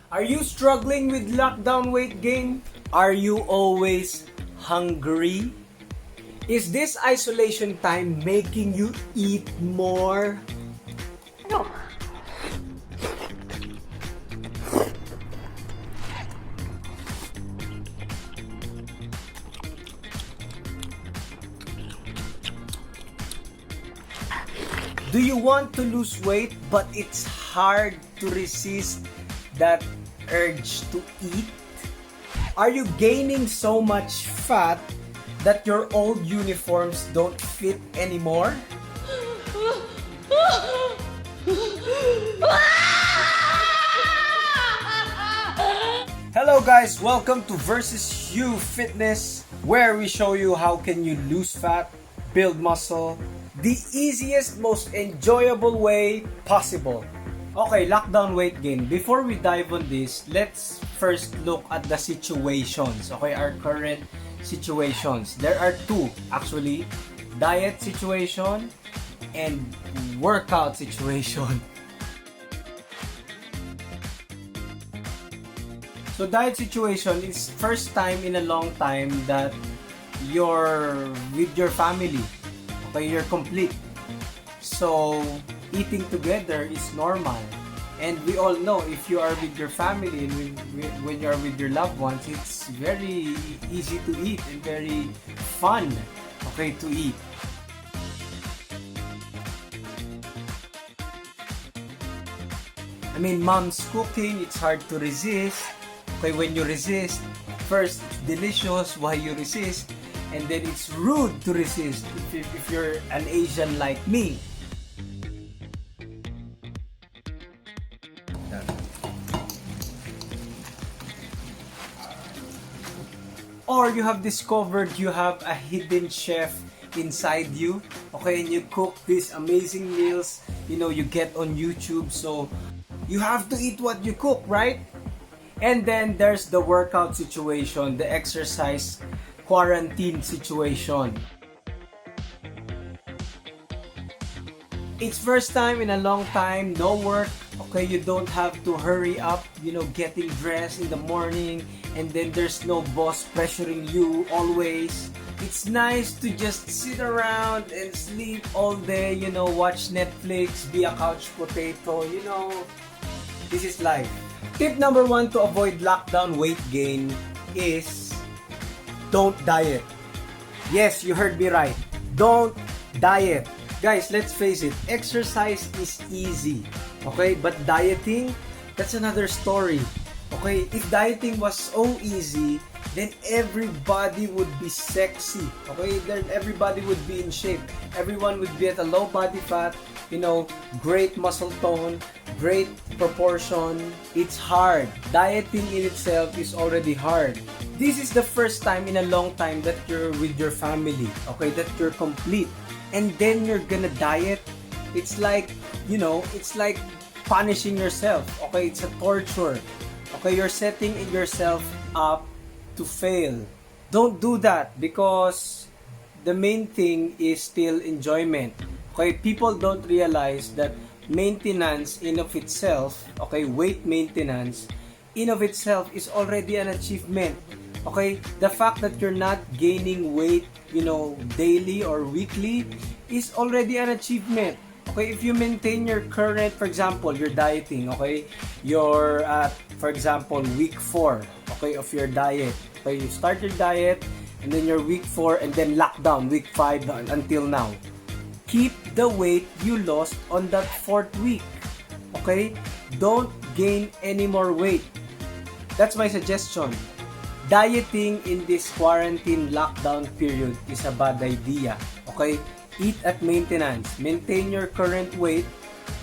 Are you struggling with lockdown weight gain? Are you always hungry? Is this isolation time making you eat more? No. Do you want to lose weight but it's hard to resist that urge to eat? Are you gaining so much fat that your old uniforms don't fit anymore? Hello guys, welcome to Versus You Fitness, where we show you how can you lose fat, build muscle, the easiest, most enjoyable way possible. Okay, lockdown weight gain. Before we dive on this, let's first look at the situations. Okay, our current situations. There are two actually, diet situation and workout situation. So diet situation is first time in a long time that you're with your family. Okay, you're complete. So eating together is normal. And we all know if you are with your family and when you're with your loved ones, it's very easy to eat and very fun, okay, to eat. I mean, mom's cooking, it's hard to resist. Okay, when you resist, first, it's delicious while you resist, and then it's rude to resist if you're an Asian like me. Or you have discovered you have a hidden chef inside you, okay, and you cook these amazing meals, you know, you get on YouTube, so you have to eat what you cook, right? And then there's the workout situation, the exercise quarantine situation. It's first time in a long time, no work, okay, you don't have to hurry up, you know, getting dressed in the morning, and then there's no boss pressuring you always. It's nice to just sit around and sleep all day, you know, watch Netflix, be a couch potato, you know, this is life. Tip number 1 to avoid lockdown weight gain is don't diet. Yes, you heard me right. Don't diet. Guys, let's face it, exercise is easy, okay? But dieting, that's another story, okay? If dieting was so easy, then everybody would be sexy, okay? Then everybody would be in shape. Everyone would be at a low body fat, you know, great muscle tone, great proportion. It's hard. Dieting in itself is already hard. This is the first time in a long time that you're with your family, okay? That you're complete. And then you're gonna diet. It's like, you know, it's like punishing yourself, okay? It's a torture, okay? You're setting yourself up to fail. Don't do that, because the main thing is still enjoyment, okay? People don't realize that maintenance in of itself, okay, weight maintenance in of itself is already an achievement, okay? The fact that you're not gaining weight, you know, daily or weekly is already an achievement, okay? If you maintain your current, for example, you're dieting, okay, you're at, for example, week 4, okay, of your diet, okay, you start your diet and then you're week 4 and then lockdown week 5 until now. Keep the weight you lost on that 4th week, okay? Don't gain any more weight. That's my suggestion. Dieting in this quarantine lockdown period is a bad idea, okay? Eat at maintenance. Maintain your current weight.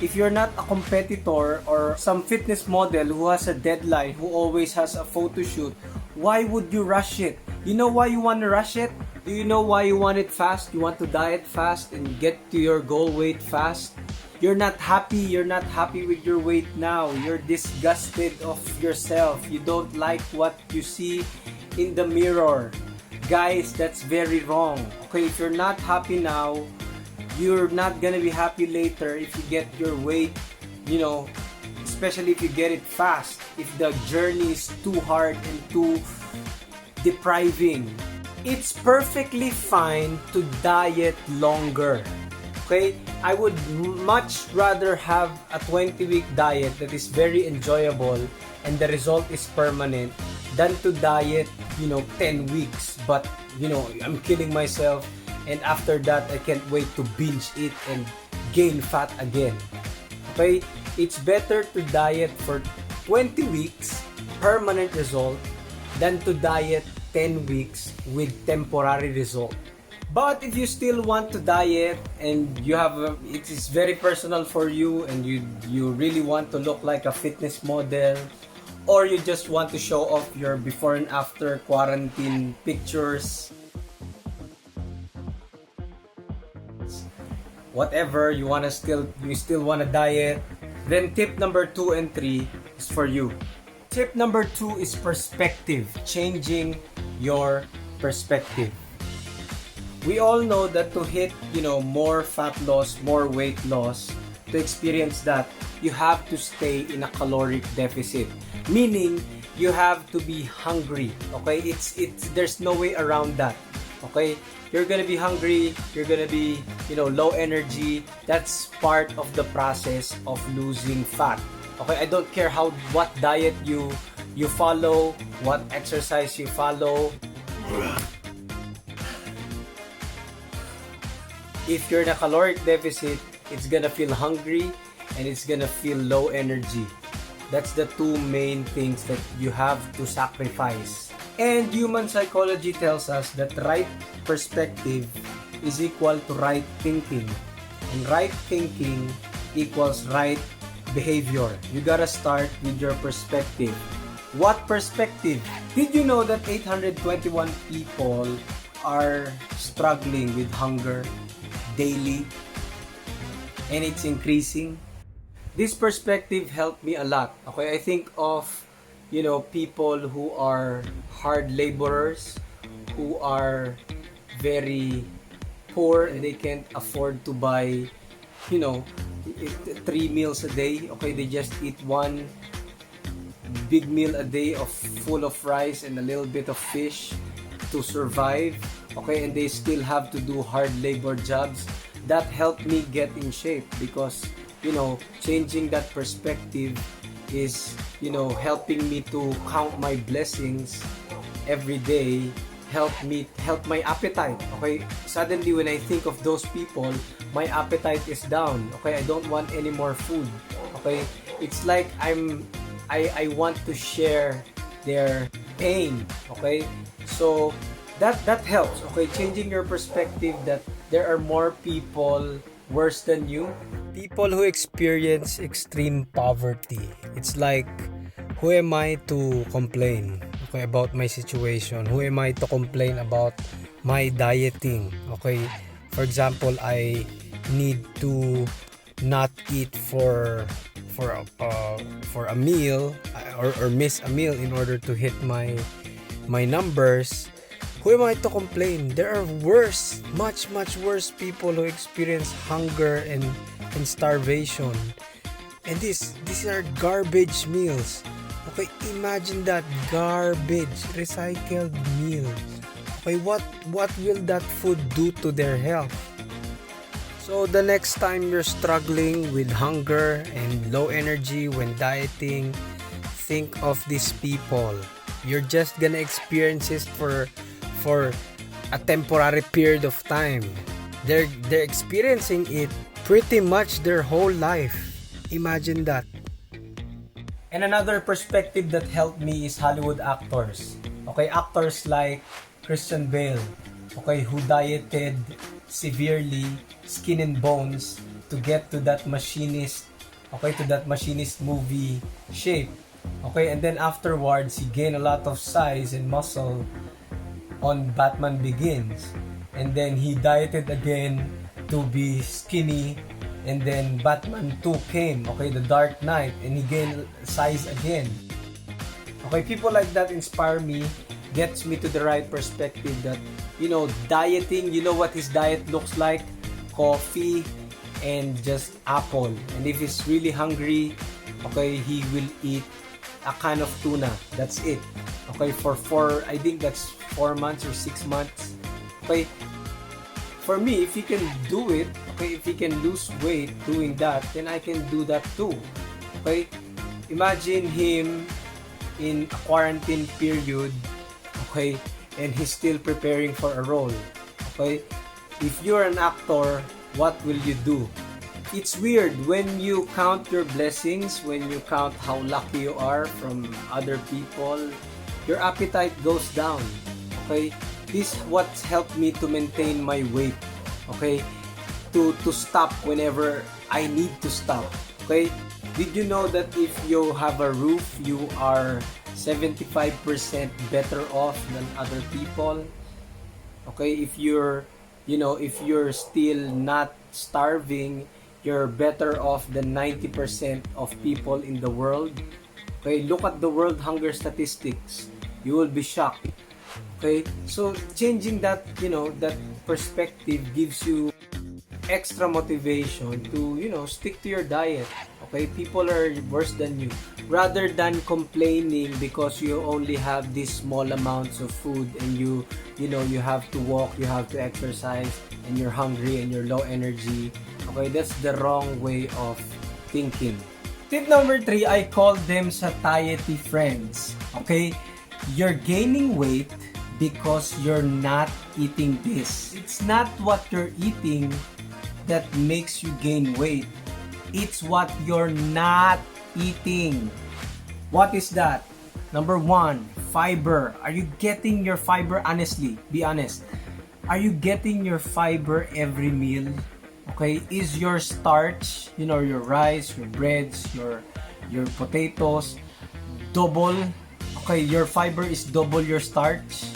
If you're not a competitor or some fitness model who has a deadline, who always has a photo shoot, why would you rush it? You know why you want to rush it? Do you know why you want it fast? You want to diet fast and get to your goal weight fast? You're not happy with your weight now. You're disgusted of yourself. You don't like what you see in the mirror. Guys, that's very wrong. Okay, if you're not happy now, you're not gonna be happy later if you get your weight, you know, especially if you get it fast. If the journey is too hard and too depriving, it's perfectly fine to diet longer. Okay? I would much rather have a 20-week diet that is very enjoyable and the result is permanent than to diet, 10 weeks. But, I'm killing myself, and after that, I can't wait to binge eat and gain fat again. Okay? It's better to diet for 20 weeks, permanent result, than to diet 10 weeks with temporary result. But if you still want to diet and it is very personal for you and you really want to look like a fitness model, or you just want to show off your before and after quarantine pictures, whatever, you still want to diet, then tip number 2 and 3 is for you. Tip number 2 is perspective, changing your perspective. We all know that to hit, more fat loss, more weight loss, to experience that, you have to stay in a caloric deficit. Meaning, you have to be hungry. Okay? There's no way around that. Okay? You're gonna be hungry, you're gonna be, low energy. That's part of the process of losing fat. Okay? I don't care what diet you follow, what exercise you follow. If you're in a caloric deficit, it's gonna feel hungry and it's gonna feel low energy. That's the two main things that you have to sacrifice. And human psychology tells us that right perspective is equal to right thinking. And right thinking equals right behavior. You gotta start with your perspective. What perspective? Did you know that 821 people are struggling with hunger daily, and it's increasing? This perspective helped me a lot. Okay, I think of people who are hard laborers, who are very poor and they can't afford to buy 3 meals a day. Okay, they just eat one big meal a day full of rice and a little bit of fish to survive. Okay, and they still have to do hard labor jobs. That helped me get in shape because changing that perspective is helping me to count my blessings every day, help my appetite. Okay, suddenly when I think of those people, my appetite is down. Okay, I don't want any more food. Okay, it's like I want to share their pain. Okay, so that helps. Okay, changing your perspective that there are more people worse than you, people who experience extreme poverty. It's like, who am I to complain, okay, about my situation? Who am I to complain about my dieting? Okay, for example, I need to not eat for a meal or miss a meal in order to hit my numbers. Who am I to complain? There are much worse people who experience hunger and starvation. And these are garbage meals. Okay, imagine that, garbage, recycled meals. Okay, what will that food do to their health? So the next time you're struggling with hunger and low energy when dieting, think of these people. You're just gonna experience it for a temporary period of time. They're experiencing it pretty much their whole life. Imagine that. And another perspective that helped me is Hollywood actors. Okay, actors like Christian Bale, okay, who dieted severely, skin and bones, to get to that machinist movie shape. Okay, and then afterwards he gained a lot of size and muscle on Batman Begins, and then he dieted again to be skinny, and then Batman 2 came, okay, The Dark Knight, and he gained size again. Okay, people like that inspire me, gets me to the right perspective that dieting, what his diet looks like: coffee and just apple. And if he's really hungry, okay, he will eat a can of tuna. That's it. Okay, I think that's 4 months or 6 months. Okay, for me, if he can do it, okay, if he can lose weight doing that, then I can do that too. Okay, imagine him in a quarantine period, okay, and he's still preparing for a role. Okay, if you're an actor, what will you do? It's weird when you count your blessings, when you count how lucky you are from other people, your appetite goes down. Okay, this what's helped me to maintain my weight. Okay, to stop whenever I need to stop. Okay, did you know that if you have a roof, you are 75% better off than other people? Okay, if you're, if you're still not starving, you're better off than 90% of people in the world. Okay, look at the world hunger statistics. You will be shocked. Okay, so changing that, that perspective gives you extra motivation to, stick to your diet. Okay, people are worse than you. Rather than complaining because you only have these small amounts of food and you have to walk, you have to exercise, and you're hungry and you're low energy. Okay, that's the wrong way of thinking. Tip number 3, I call them satiety friends. Okay, you're gaining weight because you're not eating this. It's not what you're eating that makes you gain weight. It's what you're not eating. What is that? Number 1, fiber. Are you getting your fiber? Honestly, be honest. Are you getting your fiber every meal? Okay, is your starch, your rice, your breads, your potatoes double? Okay, your fiber is double your starch?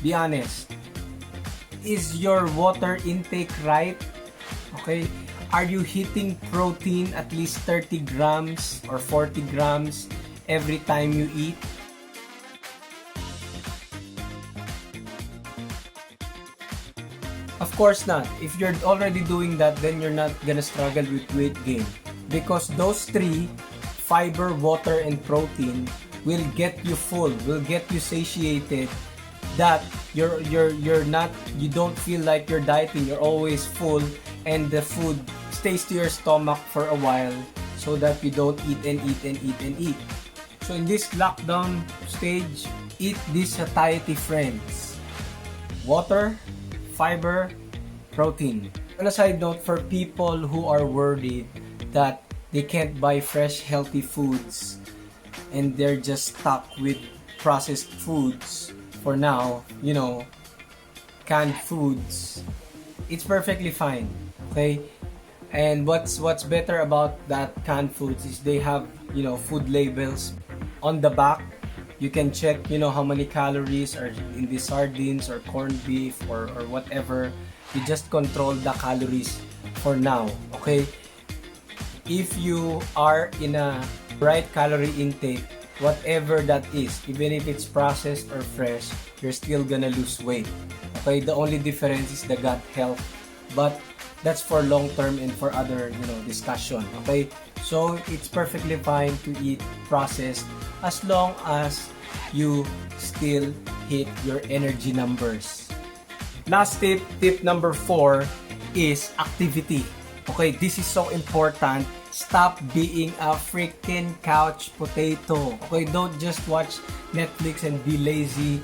Be honest. Is your water intake right? Okay, are you hitting protein at least 30 grams or 40 grams every time you eat? Of course not. If you're already doing that, then you're not gonna struggle with weight gain. Because those 3, fiber, water, and protein, will get you full, will get you satiated, that you don't feel like you're dieting, you're always full, and the food stays to your stomach for a while so that you don't eat and eat and eat and eat. So in this lockdown stage, eat these satiety friends: water, fiber, protein. On a side note, for people who are worried that they can't buy fresh healthy foods and they're just stuck with processed foods for now, canned foods, it's perfectly fine. Okay, and what's better about that canned foods is they have, food labels on the back. You can check, how many calories are in the sardines or corned beef or whatever. You just control the calories for now. Okay, if you are in a right calorie intake, whatever that is, even if it's processed or fresh, you're still gonna lose weight. Okay, the only difference is the gut health, but that's for long term and for other, discussion. Okay, so it's perfectly fine to eat processed as long as you still hit your energy numbers. Last tip number 4 is activity. Okay, this is so important. Stop being a freaking couch potato. Okay, don't just watch Netflix and be lazy,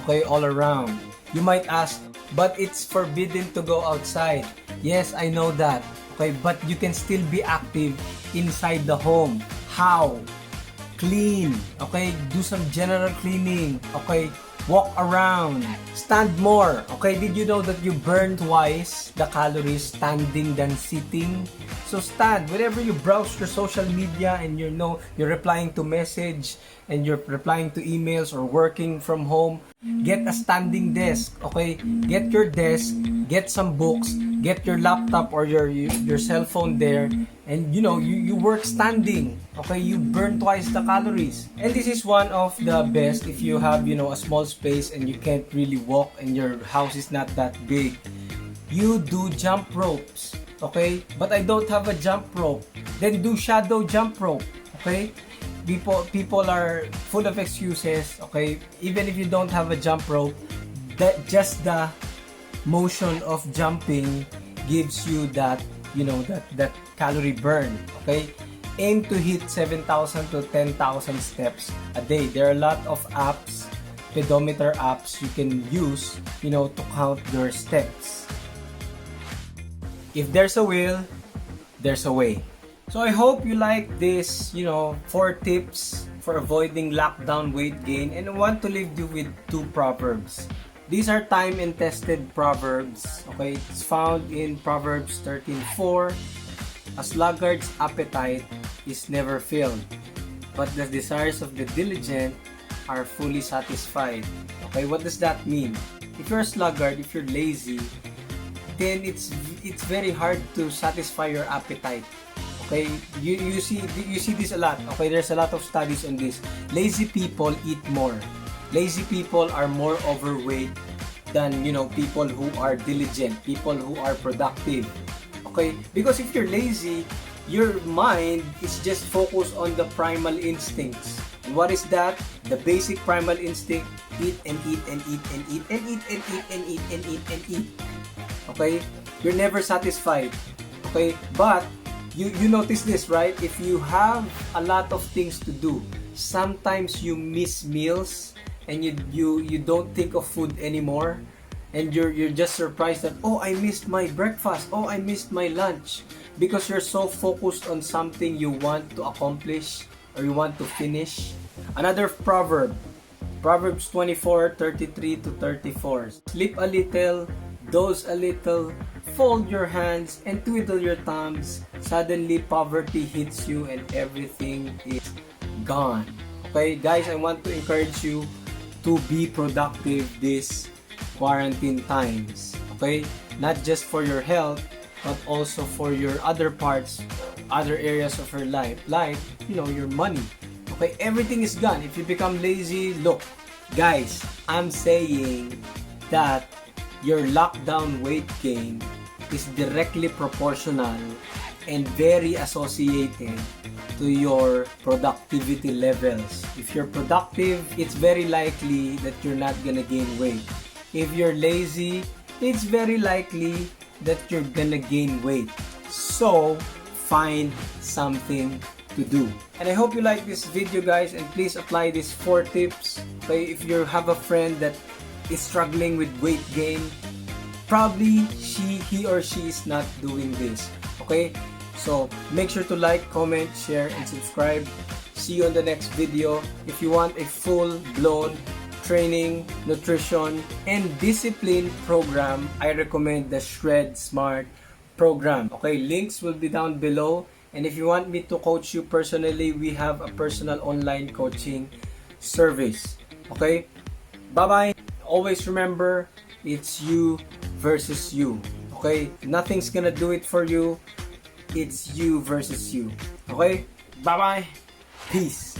okay, all around. You might ask, but it's forbidden to go outside. Yes, I know that. Okay, but you can still be active inside the home. How? Clean. Okay, do some general cleaning. Okay, walk around, stand more. Okay, did you know that you burn twice the calories standing than sitting? So stand. Whenever you browse your social media and you're replying to message and you're replying to emails or working from home, get a standing desk. Okay, get your desk, get some books, get your laptop or your cell phone there, and you work standing. Okay, you burn twice the calories. And this is one of the best if you have a small space and you can't really walk and your house is not that big. You do jump ropes. Okay, but I don't have a jump rope. Then do shadow jump rope. Okay? People are full of excuses. Okay? Even if you don't have a jump rope, that just the motion of jumping gives you that, that calorie burn. Okay? Aim to hit 7,000 to 10,000 steps a day. There are a lot of apps, pedometer apps you can use, to count your steps. If there's a will, there's a way. So I hope you like this, 4 tips for avoiding lockdown weight gain, and I want to leave you with 2 proverbs. These are time and tested proverbs. Okay, it's found in Proverbs 13:4. A sluggard's appetite is never filled, but the desires of the diligent are fully satisfied. Okay, what does that mean? If you're a sluggard, if you're lazy, then it's very hard to satisfy your appetite. Okay, you see this a lot. Okay, there's a lot of studies on this. Lazy people eat more. Lazy people are more overweight than people who are diligent, people who are productive. Okay, because if you're lazy, your mind is just focused on the primal instincts. And what is that? The basic primal instinct: eat and eat and eat and eat and eat and eat and eat and eat and eat. Okay? You're never satisfied. Okay? But you notice this, right? If you have a lot of things to do, sometimes you miss meals and you don't think of food anymore, and you're just surprised that, oh, I missed my breakfast, oh, I missed my lunch, because you're so focused on something you want to accomplish or you want to finish. Another proverb, Proverbs 24:33 to 34. Sleep a little, doze a little, fold your hands and twiddle your thumbs. Suddenly poverty hits you and everything is gone. Okay, guys, I want to encourage you to be productive this quarantine times. Okay, not just for your health, but also for your other parts, other areas of your life, like your money. Okay, everything is gone. If you become lazy, look, guys, I'm saying that your lockdown weight gain is directly proportional and very associated to your productivity levels. If you're productive, it's very likely that you're not gonna gain weight. If you're lazy, it's very likely that you're gonna gain weight. So, find something to do. And I hope you like this video, guys, and please apply these 4 tips. Okay, if you have a friend that is struggling with weight gain, probably he or she is not doing this. Okay, so make sure to like, comment, share, and subscribe. See you on the next video. If you want a full-blown training, nutrition, and discipline program, I recommend the Shred Smart program. Okay, links will be down below. And if you want me to coach you personally, we have a personal online coaching service. Okay, bye-bye. Always remember, it's you versus you. Okay? Nothing's gonna do it for you. It's you versus you. Okay? Bye-bye. Peace.